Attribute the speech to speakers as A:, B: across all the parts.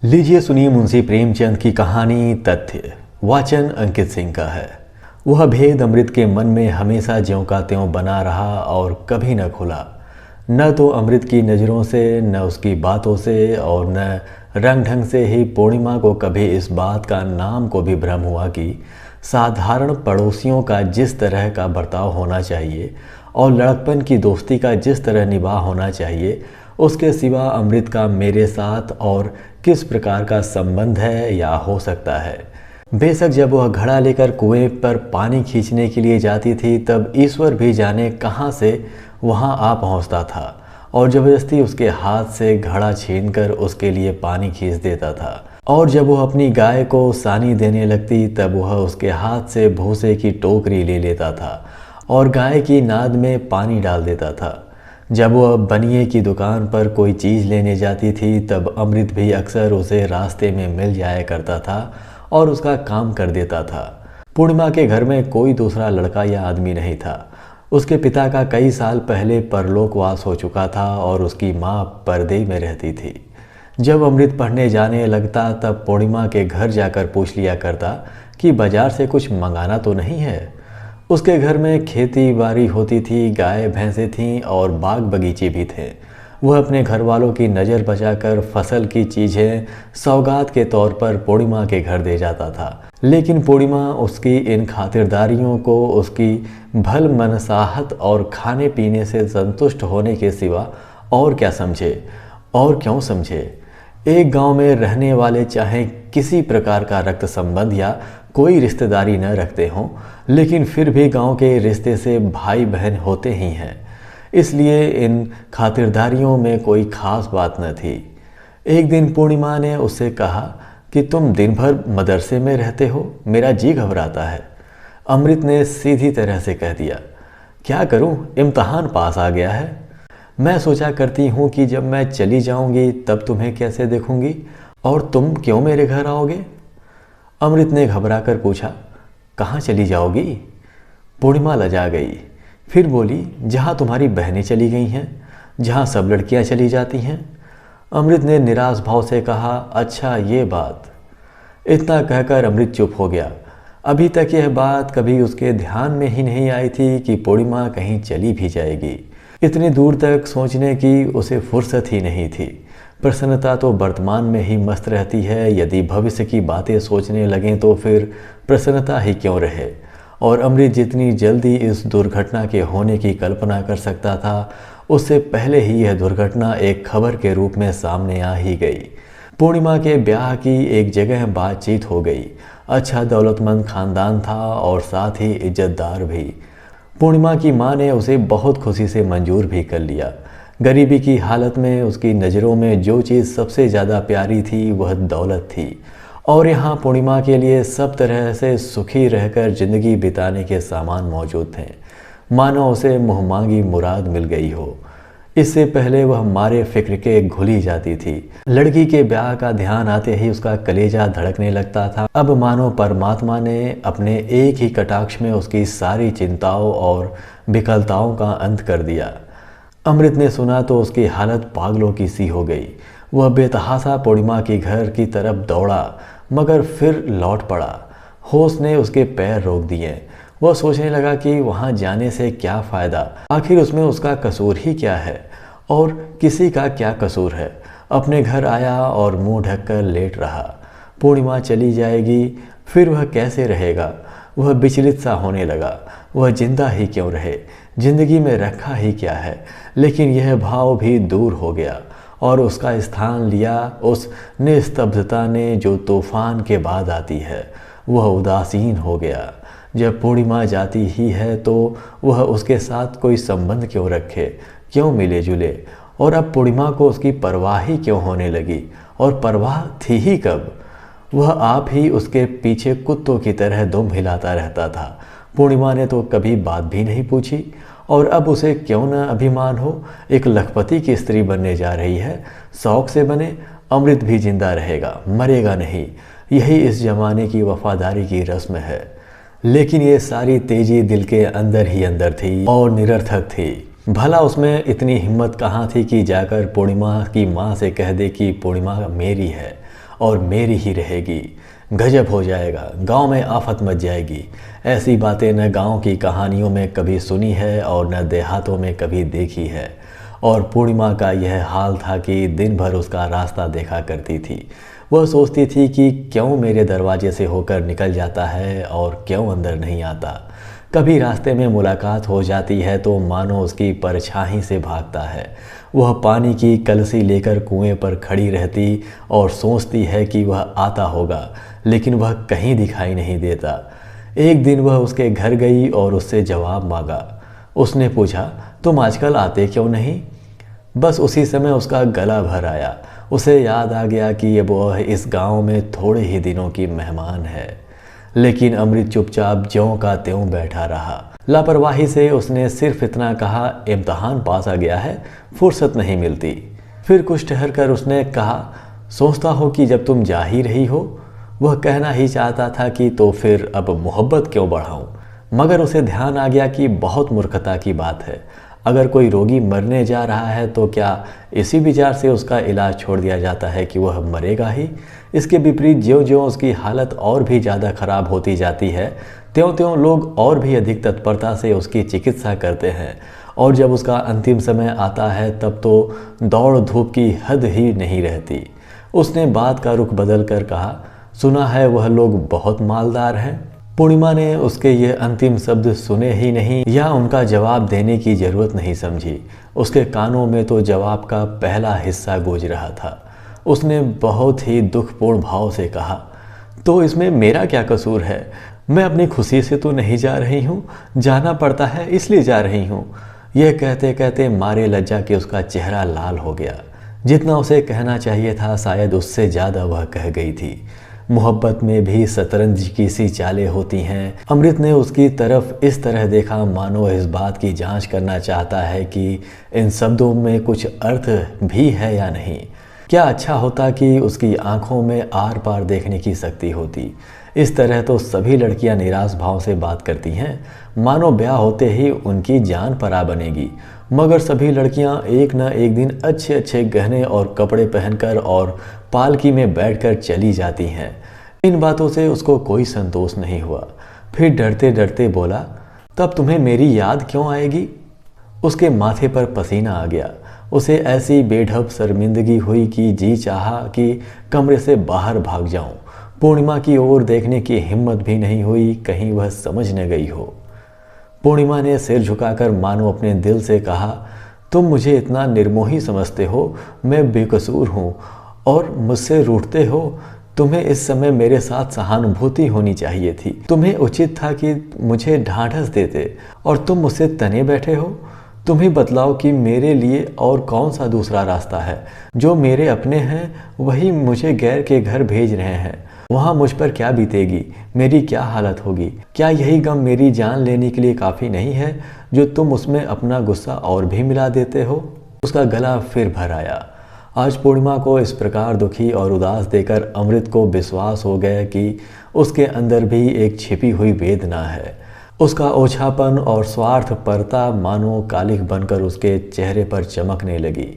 A: लीजिए सुनिए मुंशी प्रेमचंद की कहानी तथ्य। वाचन अंकित सिंह का है। वह भेद अमृत के मन में हमेशा ज्यों का त्यों बना रहा और कभी न खुला। न तो अमृत की नज़रों से, न उसकी बातों से और न रंग ढंग से ही पूर्णिमा को कभी इस बात का नाम को भी भ्रम हुआ कि साधारण पड़ोसियों का जिस तरह का बर्ताव होना चाहिए और लड़कपन की दोस्ती का जिस तरह निभाव होना चाहिए, उसके सिवा अमृत का मेरे साथ और किस प्रकार का संबंध है या हो सकता है। बेशक जब वह घड़ा लेकर कुएं पर पानी खींचने के लिए जाती थी, तब ईश्वर भी जाने कहाँ से वहाँ आ पहुँचता था और ज़बरदस्ती उसके हाथ से घड़ा छीनकर उसके लिए पानी खींच देता था। और जब वह अपनी गाय को सानी देने लगती, तब वह उसके हाथ से भूसे की टोकरी ले लेता था और गाय की नाद में पानी डाल देता था। जब वह बनिए की दुकान पर कोई चीज़ लेने जाती थी, तब अमृत भी अक्सर उसे रास्ते में मिल जाया करता था और उसका काम कर देता था। पूर्णिमा के घर में कोई दूसरा लड़का या आदमी नहीं था। उसके पिता का कई साल पहले परलोकवास हो चुका था और उसकी माँ पर्दे में रहती थी। जब अमृत पढ़ने जाने लगता, तब पूर्णिमा के घर जाकर पूछ लिया करता कि बाजार से कुछ मंगाना तो नहीं है। उसके घर में खेती बाड़ी होती थी, गाय भैंसें थीं और बाग बगीचे भी थे। वह अपने घर वालों की नज़र बचाकर फसल की चीज़ें सौगात के तौर पर पूर्णिमा के घर दे जाता था। लेकिन पूर्णिमा उसकी इन खातिरदारियों को उसकी भल मनसाहत और खाने पीने से संतुष्ट होने के सिवा और क्या समझे और क्यों समझे। एक गांव में रहने वाले चाहे किसी प्रकार का रक्त संबंध या कोई रिश्तेदारी न रखते हों, लेकिन फिर भी गांव के रिश्ते से भाई बहन होते ही हैं, इसलिए इन खातिरदारियों में कोई खास बात न थी। एक दिन पूर्णिमा ने उससे कहा कि तुम दिन भर मदरसे में रहते हो, मेरा जी घबराता है। अमृत ने सीधी तरह से कह दिया, क्या करूं, इम्तहान पास आ गया है। मैं सोचा करती हूँ कि जब मैं चली जाऊँगी तब तुम्हें कैसे देखूँगी और तुम क्यों मेरे घर आओगे। अमृत ने घबरा कर पूछा, कहाँ चली जाओगी। पूर्णिमा लजा गई, फिर बोली, जहाँ तुम्हारी बहनें चली गई हैं, जहाँ सब लड़कियाँ चली जाती हैं। अमृत ने निराश भाव से कहा, अच्छा ये बात। इतना कहकर अमृत चुप हो गया। अभी तक यह बात कभी उसके ध्यान में ही नहीं आई थी कि पूर्णिमा कहीं चली भी जाएगी। इतनी दूर तक सोचने की उसे फुर्सत ही नहीं थी। प्रसन्नता तो वर्तमान में ही मस्त रहती है, यदि भविष्य की बातें सोचने लगें तो फिर प्रसन्नता ही क्यों रहे। और अमृत जितनी जल्दी इस दुर्घटना के होने की कल्पना कर सकता था, उससे पहले ही यह दुर्घटना एक खबर के रूप में सामने आ ही गई। पूर्णिमा के ब्याह की एक जगह बातचीत हो गई। अच्छा दौलतमंद खानदान था और साथ ही इज्जतदार भी। पूर्णिमा की माँ ने उसे बहुत खुशी से मंजूर भी कर लिया। गरीबी की हालत में उसकी नज़रों में जो चीज़ सबसे ज़्यादा प्यारी थी वह दौलत थी, और यहाँ पूर्णिमा के लिए सब तरह से सुखी रहकर ज़िंदगी बिताने के सामान मौजूद थे, मानो उसे मुँहमांगी मुराद मिल गई हो। इससे पहले वह मारे फिक्र के घुली जाती थी। लड़की के ब्याह का ध्यान आते ही उसका कलेजा धड़कने लगता था। अब मानो परमात्मा ने अपने एक ही कटाक्ष में उसकी सारी चिंताओं और विकलताओं का अंत कर दिया। अमृत ने सुना तो उसकी हालत पागलों की सी हो गई। वह बेतहासा पूर्णिमा के घर की तरफ दौड़ा, मगर फिर लौट पड़ा। होश ने उसके पैर रोक दिए। वह सोचने लगा कि वहाँ जाने से क्या फ़ायदा, आखिर उसमें उसका कसूर ही क्या है और किसी का क्या कसूर है। अपने घर आया और मुंह ढककर लेट रहा। पूर्णिमा चली जाएगी, फिर वह कैसे रहेगा। वह विचलित सा होने लगा। वह जिंदा ही क्यों रहे, जिंदगी में रखा ही क्या है। लेकिन यह भाव भी दूर हो गया और उसका स्थान लिया उस निस्तब्धता ने जो तूफान के बाद आती है। वह उदासीन हो गया। जब पूर्णिमा जाती ही है तो वह उसके साथ कोई संबंध क्यों रखे, क्यों मिले जुले। और अब पूर्णिमा को उसकी परवाह ही क्यों होने लगी, और परवाह थी ही कब। वह आप ही उसके पीछे कुत्तों की तरह दुम हिलाता रहता था। पूर्णिमा ने तो कभी बात भी नहीं पूछी, और अब उसे क्यों न अभिमान हो, एक लखपति की स्त्री बनने जा रही है। शौक से बने, अमृत भी जिंदा रहेगा, मरेगा नहीं। यही इस जमाने की वफादारी की रस्म है। लेकिन ये सारी तेजी दिल के अंदर ही अंदर थी और निरर्थक थी। भला उसमें इतनी हिम्मत कहाँ थी कि जाकर पूर्णिमा की माँ से कह दे कि पूर्णिमा मेरी है और मेरी ही रहेगी। गजब हो जाएगा, गांव में आफत मच जाएगी। ऐसी बातें न गांव की कहानियों में कभी सुनी है और न देहातों में कभी देखी है। और पूर्णिमा का यह हाल था कि दिन भर उसका रास्ता देखा करती थी। वह सोचती थी कि क्यों मेरे दरवाजे से होकर निकल जाता है और क्यों अंदर नहीं आता। कभी रास्ते में मुलाकात हो जाती है तो मानो उसकी परछाई से भागता है। वह पानी की कलसी लेकर कुएं पर खड़ी रहती और सोचती है कि वह आता होगा, लेकिन वह कहीं दिखाई नहीं देता। एक दिन वह उसके घर गई और उससे जवाब मांगा। उसने पूछा, तुम आजकल आते क्यों नहीं? बस उसी समय उसका गला भर आया। उसे याद आ गया कि वह इस गांव में थोड़े ही दिनों की मेहमान है। लेकिन अमृत चुपचाप ज्यों का त्यों बैठा रहा। लापरवाही से उसने सिर्फ इतना कहा, इम्तहान पास आ गया है, फुर्सत नहीं मिलती। फिर कुछ ठहर कर उसने कहा, सोचता हो कि जब तुम जा ही रही हो। वह कहना ही चाहता था कि तो फिर अब मोहब्बत क्यों बढ़ाऊं, मगर उसे ध्यान आ गया कि बहुत मूर्खता की बात है। अगर कोई रोगी मरने जा रहा है तो क्या इसी विचार से उसका इलाज छोड़ दिया जाता है कि वह मरेगा ही? इसके विपरीत ज्यों-ज्यों उसकी हालत और भी ज़्यादा खराब होती जाती है, त्यों-त्यों लोग और भी अधिक तत्परता से उसकी चिकित्सा करते हैं। और जब उसका अंतिम समय आता है तब तो दौड़ धूप की हद ही नहीं रहती। उसने बात का रुख बदल कर कहा, सुना है वह लोग बहुत मालदार हैं। पूर्णिमा ने उसके ये अंतिम शब्द सुने ही नहीं या उनका जवाब देने की जरूरत नहीं समझी। उसके कानों में तो जवाब का पहला हिस्सा गूंज रहा था। उसने बहुत ही दुखपूर्ण भाव से कहा, तो इसमें मेरा क्या कसूर है? मैं अपनी खुशी से तो नहीं जा रही हूँ, जाना पड़ता है इसलिए जा रही हूँ। यह कहते कहते मारे लज्जा के उसका चेहरा लाल हो गया। जितना उसे कहना चाहिए था शायद उससे ज़्यादा वह कह गई थी। मोहब्बत में भी शतरंज की सी चालें होती हैं। अमृत ने उसकी तरफ इस तरह देखा मानो इस बात की जांच करना चाहता है कि इन शब्दों में कुछ अर्थ भी है या नहीं। क्या अच्छा होता कि उसकी आंखों में आर पार देखने की शक्ति होती। इस तरह तो सभी लड़कियां निराश भाव से बात करती हैं, मानो ब्याह होते ही उनकी जान परा बनेगी। मगर सभी लड़कियां एक न एक दिन अच्छे अच्छे गहने और कपड़े पहनकर और पालकी में बैठकर चली जाती हैं। इन बातों से उसको कोई संतोष नहीं हुआ। फिर डरते डरते बोला, तब तुम्हें मेरी याद क्यों आएगी? उसके माथे पर पसीना आ गया। उसे ऐसी बेढब शर्मिंदगी हुई कि जी चाहा कि कमरे से बाहर भाग जाऊं। पूर्णिमा की ओर देखने की हिम्मत भी नहीं हुई, कहीं वह समझ न गई हो। पूर्णिमा ने सिर झुकाकर मानो अपने दिल से कहा, तुम मुझे इतना निर्मोही समझते हो, मैं बेकसूर हूँ और मुझसे रूठते हो। तुम्हें इस समय मेरे साथ सहानुभूति होनी चाहिए थी। तुम्हें उचित था कि मुझे ढाढ़स देते और तुम मुझसे तने बैठे हो। तुम ही बतलाओ कि मेरे लिए और कौन सा दूसरा रास्ता है। जो मेरे अपने हैं वही मुझे गैर के घर भेज रहे हैं। वहाँ मुझ पर क्या बीतेगी, मेरी क्या हालत होगी? क्या यही गम मेरी जान लेने के लिए काफ़ी नहीं है जो तुम उसमें अपना गुस्सा और भी मिला देते हो? उसका गला फिर भर आया। आज पूर्णिमा को इस प्रकार दुखी और उदास देकर अमृत को विश्वास हो गया कि उसके अंदर भी एक छिपी हुई वेदना है। उसका ओछापन और स्वार्थपरता मानो कालिख बनकर उसके चेहरे पर चमकने लगी।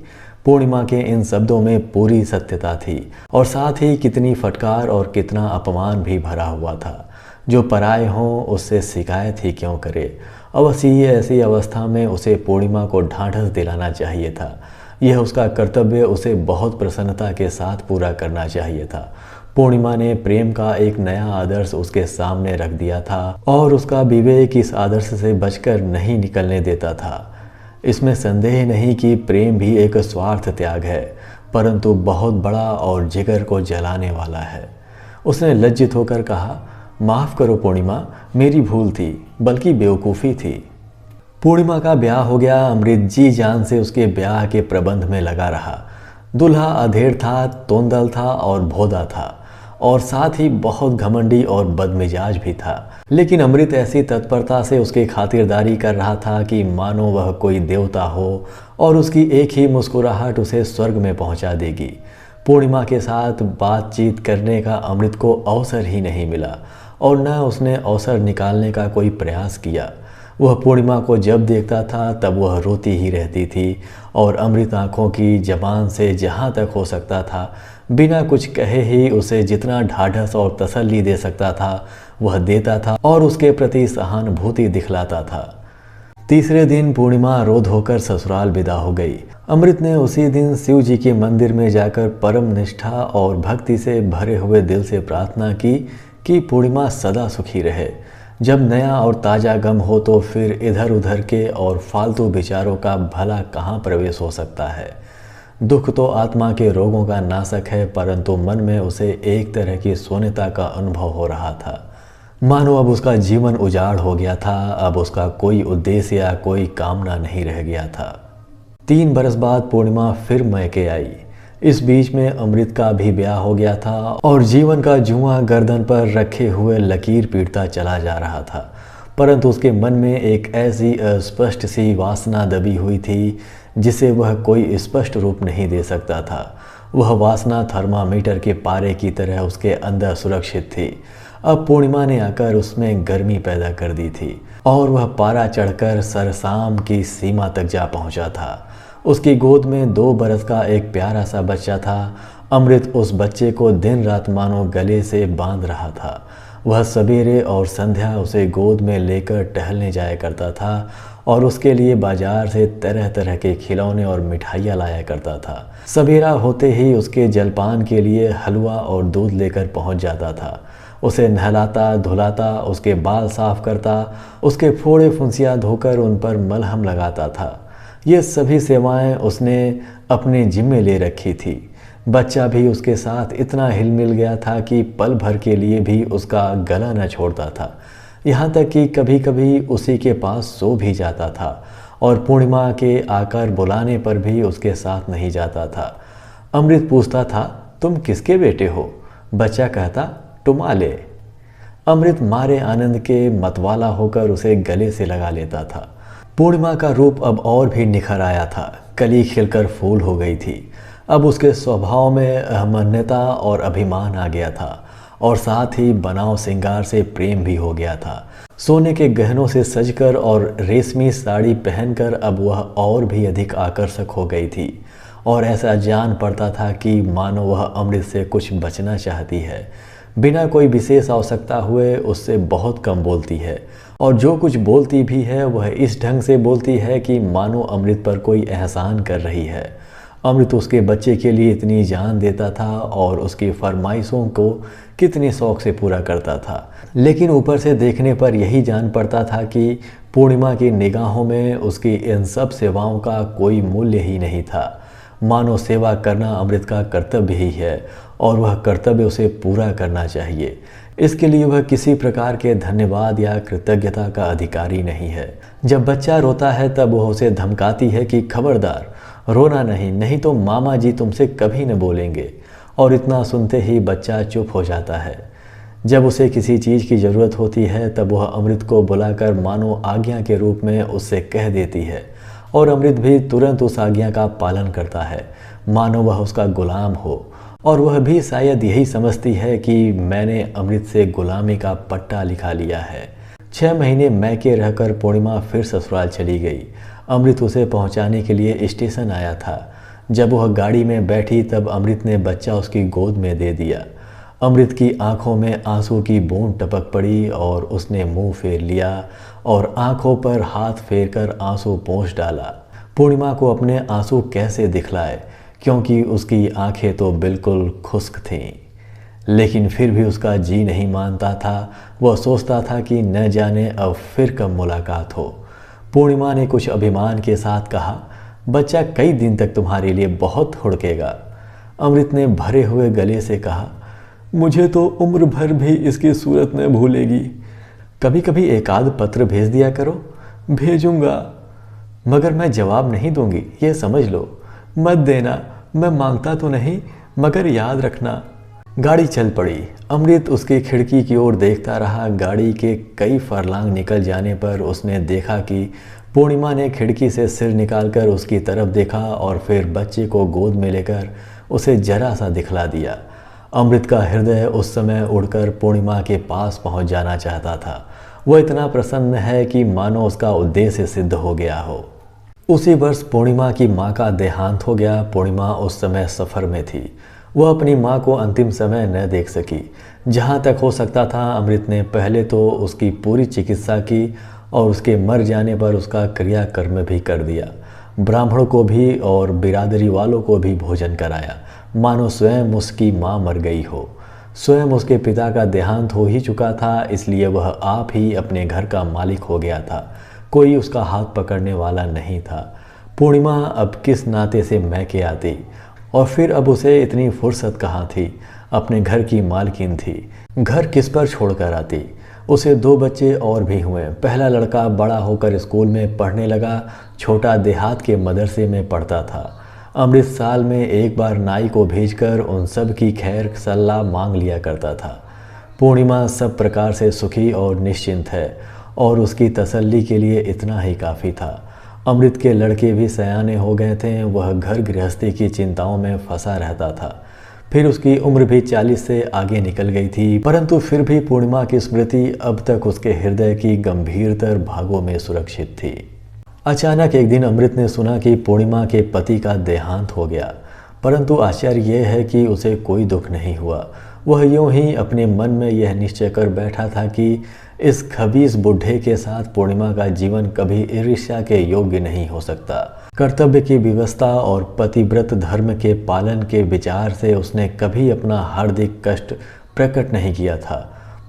A: पूर्णिमा के इन शब्दों में पूरी सत्यता थी और साथ ही कितनी फटकार और कितना अपमान भी भरा हुआ था। जो पराए हों उससे शिकायत ही क्यों करे। अवश्य ऐसी अवस्था में उसे पूर्णिमा को ढाढ़स दिलाना चाहिए था। यह उसका कर्तव्य उसे बहुत प्रसन्नता के साथ पूरा करना चाहिए था। पूर्णिमा ने प्रेम का एक नया आदर्श उसके सामने रख दिया था और उसका विवेक इस आदर्श से बचकर नहीं निकलने देता था। इसमें संदेह नहीं कि प्रेम भी एक स्वार्थ त्याग है, परंतु बहुत बड़ा और जिगर को जलाने वाला है। उसने लज्जित होकर कहा, माफ़ करो पूर्णिमा, मेरी भूल थी, बल्कि बेवकूफ़ी थी। पूर्णिमा का ब्याह हो गया। अमृत जी जान से उसके ब्याह के प्रबंध में लगा रहा। दूल्हा अधेड़ था, तोंदल था और भोदा था और साथ ही बहुत घमंडी और बदमिजाज भी था। लेकिन अमृत ऐसी तत्परता से उसकी खातिरदारी कर रहा था कि मानो वह कोई देवता हो और उसकी एक ही मुस्कुराहट उसे स्वर्ग में पहुंचा देगी। पूर्णिमा के साथ बातचीत करने का अमृत को अवसर ही नहीं मिला और न उसने अवसर निकालने का कोई प्रयास किया। वह पूर्णिमा को जब देखता था तब वह रोती ही रहती थी और अमृत आँखों की जबान से जहाँ तक हो सकता था बिना कुछ कहे ही उसे जितना ढाढ़स और तसल्ली दे सकता था वह देता था और उसके प्रति सहानुभूति दिखलाता था। तीसरे दिन पूर्णिमा रो धोकर ससुराल विदा हो गई। अमृत ने उसी दिन शिव जी के मंदिर में जाकर परम निष्ठा और भक्ति से भरे हुए दिल से प्रार्थना की कि पूर्णिमा सदा सुखी रहे। जब नया और ताज़ा गम हो तो फिर इधर उधर के और फालतू विचारों का भला कहाँ प्रवेश हो सकता है। दुख तो आत्मा के रोगों का नाशक है, परंतु मन में उसे एक तरह की शून्यता का अनुभव हो रहा था। मानो अब उसका जीवन उजाड़ हो गया था, अब उसका कोई उद्देश्य या कोई कामना नहीं रह गया था। 3 बरस बाद पूर्णिमा फिर मैके आई। इस बीच में अमृत का भी ब्याह हो गया था और जीवन का जुआ गर्दन पर रखे हुए लकीर पीटता चला जा रहा था। परंतु उसके मन में एक ऐसी अस्पष्ट सी वासना दबी हुई थी जिसे वह कोई स्पष्ट रूप नहीं दे सकता था। वह वासना थर्मामीटर के पारे की तरह उसके अंदर सुरक्षित थी। अब पूर्णिमा ने आकर उसमें गर्मी पैदा कर दी थी और वह पारा चढ़कर सरसाम की सीमा तक जा पहुंचा था। उसकी गोद में 2 बरस का एक प्यारा सा बच्चा था। अमृत उस बच्चे को दिन रात मानो गले से बांध रहा था। वह सवेरे और संध्या उसे गोद में लेकर टहलने जाया करता था और उसके लिए बाजार से तरह तरह के खिलौने और मिठाइयाँ लाया करता था। सवेरा होते ही उसके जलपान के लिए हलवा और दूध लेकर पहुंच जाता था। उसे नहलाता धुलाता, उसके बाल साफ करता, उसके फोड़े फुंसियाँ धोकर उन पर मलहम लगाता था। ये सभी सेवाएं उसने अपने जिम्मे ले रखी थी। बच्चा भी उसके साथ इतना हिल मिल गया था कि पल भर के लिए भी उसका गला न छोड़ता था। यहाँ तक कि कभी कभी उसी के पास सो भी जाता था और पूर्णिमा के आकर बुलाने पर भी उसके साथ नहीं जाता था। अमृत पूछता था, तुम किसके बेटे हो? बच्चा कहता, टुमाले। अमृत मारे आनंद के मतवाला होकर उसे गले से लगा लेता था। पूर्णिमा का रूप अब और भी निखर आया था। कली खिलकर फूल हो गई थी। अब उसके स्वभाव में अहमन्यता और अभिमान आ गया था और साथ ही बनाव श्रृंगार से प्रेम भी हो गया था। सोने के गहनों से सजकर और रेशमी साड़ी पहनकर अब वह और भी अधिक आकर्षक हो गई थी और ऐसा जान पड़ता था कि मानो वह अमृत से कुछ बचना चाहती है। बिना कोई विशेष आवश्यकता हुए उससे बहुत कम बोलती है और जो कुछ बोलती भी है वह इस ढंग से बोलती है कि मानो अमृत पर कोई एहसान कर रही है। अमृत उसके बच्चे के लिए इतनी जान देता था और उसकी फरमाइशों को कितने शौक से पूरा करता था, लेकिन ऊपर से देखने पर यही जान पड़ता था कि पूर्णिमा की निगाहों में उसकी इन सब सेवाओं का कोई मूल्य ही नहीं था। मानो सेवा करना अमृत का कर्तव्य ही है और वह कर्तव्य उसे पूरा करना चाहिए। इसके लिए वह किसी प्रकार के धन्यवाद या कृतज्ञता का अधिकारी नहीं है। जब बच्चा रोता है तब वह उसे धमकाती है कि खबरदार रोना नहीं, नहीं तो मामा जी तुमसे कभी न बोलेंगे। और इतना सुनते ही बच्चा चुप हो जाता है। जब उसे किसी चीज़ की ज़रूरत होती है तब वह अमृत को बुलाकर मानो आज्ञा के रूप में उससे कह देती है और अमृत भी तुरंत उस आज्ञा का पालन करता है, मानो वह उसका गुलाम हो। और वह भी शायद यही समझती है कि मैंने अमृत से गुलामी का पट्टा लिखा लिया है। 6 महीने मैके रहकर पूर्णिमा फिर ससुराल चली गई। अमृत उसे पहुंचाने के लिए स्टेशन आया था। जब वह गाड़ी में बैठी तब अमृत ने बच्चा उसकी गोद में दे दिया। अमृत की आंखों में आंसू की बूंद टपक पड़ी और उसने मुंह फेर लिया और आंखों पर हाथ फेरकर आंसू पोंछ डाला। पूर्णिमा को अपने आंसू कैसे दिखलाए, क्योंकि उसकी आंखें तो बिल्कुल खुश्क थीं। लेकिन फिर भी उसका जी नहीं मानता था। वह सोचता था कि न जाने अब फिर कब मुलाकात हो। पूर्णिमा ने कुछ अभिमान के साथ कहा, बच्चा कई दिन तक तुम्हारे लिए बहुत हुड़केगा। अमृत ने भरे हुए गले से कहा, मुझे तो उम्र भर भी इसकी सूरत न भूलेगी। कभी कभी एक आध पत्र भेज दिया करो। भेजूंगा, मगर मैं जवाब नहीं दूंगी, ये समझ लो। मत देना, मैं मांगता तो नहीं, मगर याद रखना। गाड़ी चल पड़ी। अमृत उसकी खिड़की की ओर देखता रहा। गाड़ी के कई फरलांग निकल जाने पर उसने देखा कि पूर्णिमा ने खिड़की से सिर निकालकर उसकी तरफ देखा और फिर बच्चे को गोद में लेकर उसे जरा सा दिखला दिया। अमृत का हृदय उस समय उड़कर पूर्णिमा के पास पहुंच जाना चाहता था। वह इतना प्रसन्न है कि मानो उसका उद्देश्य सिद्ध हो गया हो। उसी वर्ष पूर्णिमा की माँ का देहांत हो गया। पूर्णिमा उस समय सफ़र में थी। वह अपनी माँ को अंतिम समय न देख सकी। जहाँ तक हो सकता था अमृत ने पहले तो उसकी पूरी चिकित्सा की और उसके मर जाने पर उसका क्रियाकर्म भी कर दिया। ब्राह्मणों को भी और बिरादरी वालों को भी भोजन कराया, मानो स्वयं उसकी माँ मर गई हो। स्वयं उसके पिता का देहांत हो ही चुका था, इसलिए वह आप ही अपने घर का मालिक हो गया था। कोई उसका हाथ पकड़ने वाला नहीं था। पूर्णिमा अब किस नाते से मैके आती, और फिर अब उसे इतनी फुर्सत कहाँ थी। अपने घर की मालकिन थी, घर किस पर छोड़कर आती। उसे 2 बच्चे और भी हुए। पहला लड़का बड़ा होकर स्कूल में पढ़ने लगा, छोटा देहात के मदरसे में पढ़ता था। अमृत साल में एक बार नाई को भेजकर उन सब की खैर सलाह मांग लिया करता था। पूर्णिमा सब प्रकार से सुखी और निश्चिंत है, और उसकी तसल्ली के लिए इतना ही काफ़ी था। अमृत के लड़के भी सयाने हो गए थे। वह घर गृहस्थी की चिंताओं में फंसा रहता था। फिर उसकी उम्र भी 40 से आगे निकल गई थी, परंतु फिर भी पूर्णिमा की स्मृति अब तक उसके हृदय की गंभीरतर भागों में सुरक्षित थी। अचानक एक दिन अमृत ने सुना कि पूर्णिमा के पति का देहांत हो गया, परंतु आश्चर्य यह है कि उसे कोई दुख नहीं हुआ। वह यूं ही अपने मन में यह निश्चय कर बैठा था कि इस खबीस बुढ़े के साथ पूर्णिमा का जीवन कभी ईर्ष्या के योग्य नहीं हो सकता। कर्तव्य की व्यवस्था और पतिव्रत धर्म के पालन के विचार से उसने कभी अपना हार्दिक कष्ट प्रकट नहीं किया था,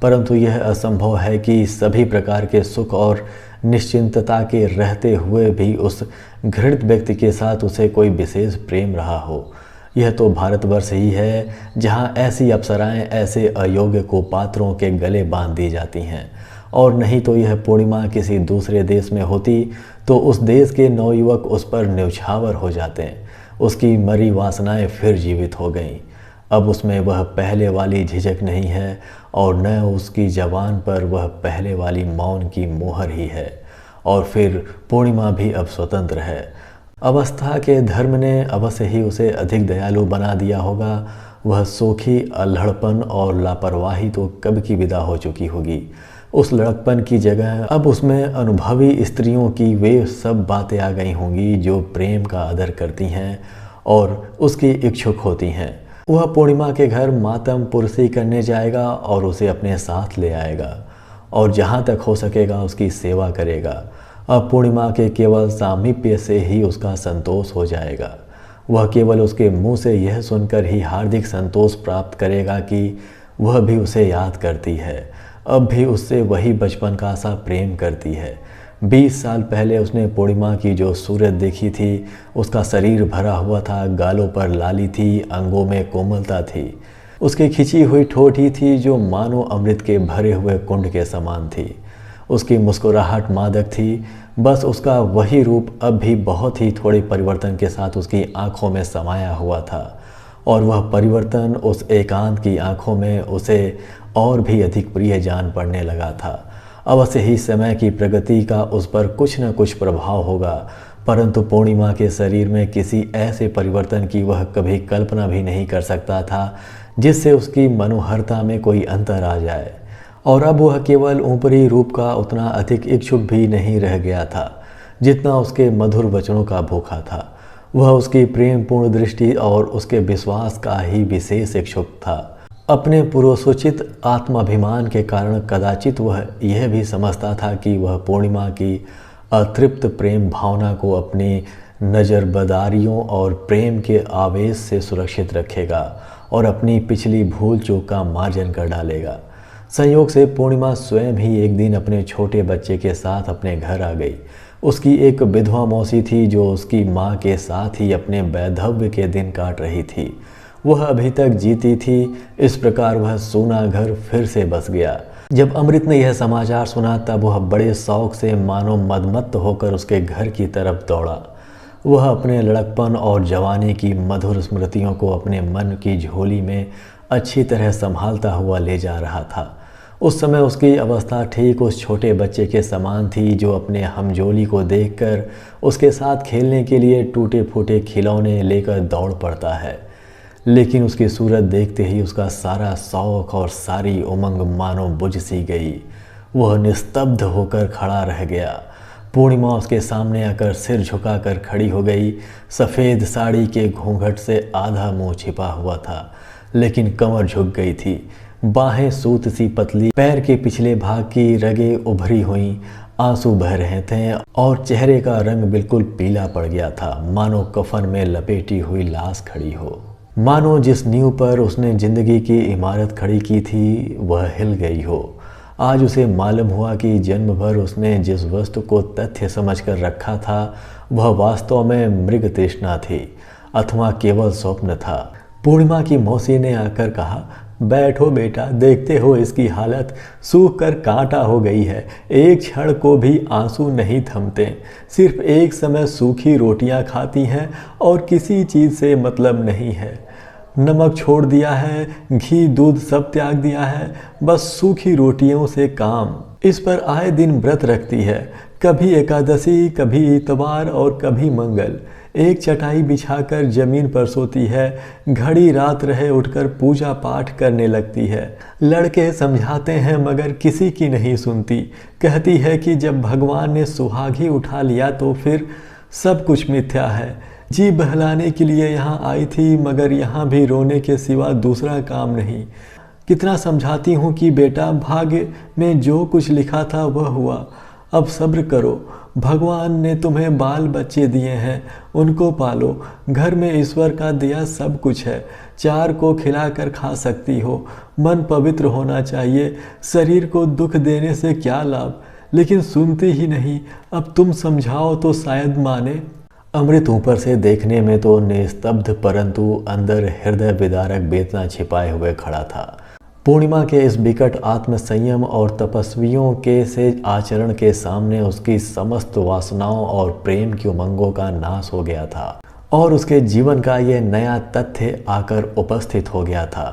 A: परंतु यह असंभव है कि सभी प्रकार के सुख और निश्चिंतता के रहते हुए भी उस घृणित व्यक्ति के साथ उसे कोई विशेष प्रेम रहा हो। यह तो भारतवर्ष ही है जहाँ ऐसी अप्सराएं ऐसे अयोग्य को पात्रों के गले बांध दी जाती हैं, और नहीं तो यह पूर्णिमा किसी दूसरे देश में होती तो उस देश के नवयुवक उस पर न्यौछावर हो जाते। उसकी मरी वासनाएं फिर जीवित हो गईं। अब उसमें वह पहले वाली झिझक नहीं है, और न उसकी जबान पर वह पहले वाली मौन की मोहर ही है। और फिर पूर्णिमा भी अब स्वतंत्र है। अवस्था के धर्म ने अवश्य ही उसे अधिक दयालु बना दिया होगा। वह सोखी अल्हड़पन और लापरवाही तो कब की विदा हो चुकी होगी। उस लड़कपन की जगह अब उसमें अनुभवी स्त्रियों की वे सब बातें आ गई होंगी जो प्रेम का आदर करती हैं और उसकी इच्छुक होती हैं। वह पूर्णिमा के घर मातम पुरसी करने जाएगा और उसे अपने साथ ले आएगा, और जहाँ तक हो सकेगा उसकी सेवा करेगा। अब पूर्णिमा के केवल सामीप्य से ही उसका संतोष हो जाएगा। वह केवल उसके मुंह से यह सुनकर ही हार्दिक संतोष प्राप्त करेगा कि वह भी उसे याद करती है, अब भी उससे वही बचपन का सा प्रेम करती है। 20 साल पहले उसने पूर्णिमा की जो सूरत देखी थी, उसका शरीर भरा हुआ था, गालों पर लाली थी, अंगों में कोमलता थी। उसकी खिंची हुई ठोट ही थी जो मानो अमृत के भरे हुए कुंड के समान थी। उसकी मुस्कुराहट मादक थी। बस उसका वही रूप अब भी बहुत ही थोड़े परिवर्तन के साथ उसकी आंखों में समाया हुआ था, और वह परिवर्तन उस एकांत की आंखों में उसे और भी अधिक प्रिय जान पड़ने लगा था। अवश्य ही समय की प्रगति का उस पर कुछ न कुछ प्रभाव होगा, परंतु पूर्णिमा के शरीर में किसी ऐसे परिवर्तन की वह कभी कल्पना भी नहीं कर सकता था जिससे उसकी मनोहरता में कोई अंतर आ जाए। और अब वह केवल ऊपरी रूप का उतना अधिक इच्छुक भी नहीं रह गया था जितना उसके मधुर वचनों का भूखा था। वह उसकी प्रेमपूर्ण दृष्टि और उसके विश्वास का ही विशेष इच्छुक था। अपने पूर्वसूचित आत्माभिमान के कारण कदाचित वह यह भी समझता था कि वह पूर्णिमा की अतृप्त प्रेम भावना को अपनी नज़रबदारियों और प्रेम के आवेश से सुरक्षित रखेगा और अपनी पिछली भूल चूक का मार्जन कर डालेगा। संयोग से पूर्णिमा स्वयं ही एक दिन अपने छोटे बच्चे के साथ अपने घर आ गई। उसकी एक विधवा मौसी थी जो उसकी माँ के साथ ही अपने वैधव्य के दिन काट रही थी। वह अभी तक जीती थी। इस प्रकार वह सूना घर फिर से बस गया। जब अमृत ने यह समाचार सुना तब वह बड़े शौक से मानो मदमत्त होकर उसके घर की तरफ दौड़ा। वह अपने लड़कपन और जवानी की मधुर स्मृतियों को अपने मन की झोली में अच्छी तरह संभालता हुआ ले जा रहा था। उस समय उसकी अवस्था ठीक उस छोटे बच्चे के समान थी जो अपने हमजोली को देखकर उसके साथ खेलने के लिए टूटे फूटे खिलौने लेकर दौड़ पड़ता है। लेकिन उसकी सूरत देखते ही उसका सारा शौक और सारी उमंग मानो बुझ सी गई। वह निस्तब्ध होकर खड़ा रह गया। पूर्णिमा उसके सामने आकर सिर झुकाकर खड़ी हो गई। सफ़ेद साड़ी के घूंघट से आधा मुंह छिपा हुआ था, लेकिन कमर झुक गई थी। बाहें सूत सी पतली, पैर के पिछले भाग की रगें उभरी हुईं, आंसू बह रहे थे और चेहरे का रंग बिल्कुल पीला पड़ गया था, मानो कफन में लपेटी हुई लाश खड़ी हो। मानो जिस नींव पर उसने ज़िंदगी की इमारत खड़ी की थी वह हिल गई हो। आज उसे मालूम हुआ कि जन्म भर उसने जिस वस्तु को तथ्य समझकर रखा था वह वास्तव में मृग तृष्णा थी अथवा केवल स्वप्न था। पूर्णिमा की मौसी ने आकर कहा, बैठो बेटा, देखते हो इसकी हालत सूख कर कांटा हो गई है। एक क्षण को भी आंसू नहीं थमते, सिर्फ एक समय सूखी रोटियां खाती हैं और किसी चीज़ से मतलब नहीं है। नमक छोड़ दिया है, घी दूध सब त्याग दिया है, बस सूखी रोटियों से काम। इस पर आए दिन व्रत रखती है, कभी एकादशी, कभी इतवार और कभी मंगल। एक चटाई बिछाकर जमीन पर सोती है, घड़ी रात रहे उठकर पूजा पाठ करने लगती है। लड़के समझाते हैं मगर किसी की नहीं सुनती। कहती है कि जब भगवान ने सुहाग ही उठा लिया तो फिर सब कुछ मिथ्या है। जी बहलाने के लिए यहाँ आई थी, मगर यहाँ भी रोने के सिवा दूसरा काम नहीं। कितना समझाती हूँ कि बेटा, भाग्य में जो कुछ लिखा था वह हुआ, अब सब्र करो। भगवान ने तुम्हें बाल बच्चे दिए हैं, उनको पालो। घर में ईश्वर का दिया सब कुछ है, चार को खिलाकर खा सकती हो। मन पवित्र होना चाहिए, शरीर को दुख देने से क्या लाभ। लेकिन सुनती ही नहीं, अब तुम समझाओ तो शायद माने। अमृत ऊपर से देखने में तो निस्तब्ध, परंतु अंदर हृदय विदारक वेदना छिपाए हुए खड़ा था। पूर्णिमा के इस विकट आत्मसंयम और तपस्वियों के से आचरण के सामने उसकी समस्त वासनाओं और प्रेम की उमंगों का नाश हो गया था और उसके जीवन का ये नया तथ्य आकर उपस्थित हो गया था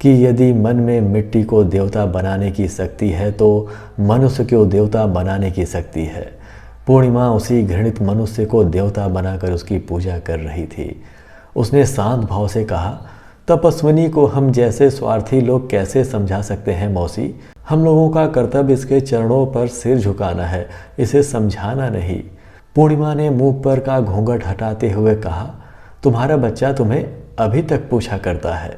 A: कि यदि मन में मिट्टी को देवता बनाने की शक्ति है तो मनुष्य को देवता बनाने की शक्ति है। पूर्णिमा उसी घृणित मनुष्य को देवता बनाकर उसकी पूजा कर रही थी। उसने शांत भाव से कहा, तपस्विनी को हम जैसे स्वार्थी लोग कैसे समझा सकते हैं मौसी। हम लोगों का कर्तव्य इसके चरणों पर सिर झुकाना है, इसे समझाना नहीं। पूर्णिमा ने मुंह पर का घूंघट हटाते हुए कहा, तुम्हारा बच्चा तुम्हें अभी तक पूछा करता है।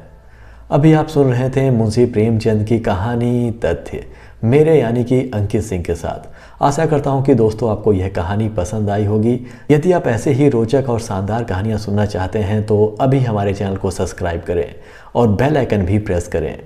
A: अभी आप सुन रहे थे मुंशी प्रेमचंद की कहानी तथ्य, मेरे यानी कि अंकित सिंह के साथ। आशा करता हूं कि दोस्तों आपको यह कहानी पसंद आई होगी। यदि आप ऐसे ही रोचक और शानदार कहानियां सुनना चाहते हैं तो अभी हमारे चैनल को सब्सक्राइब करें और बेल आइकन भी प्रेस करें।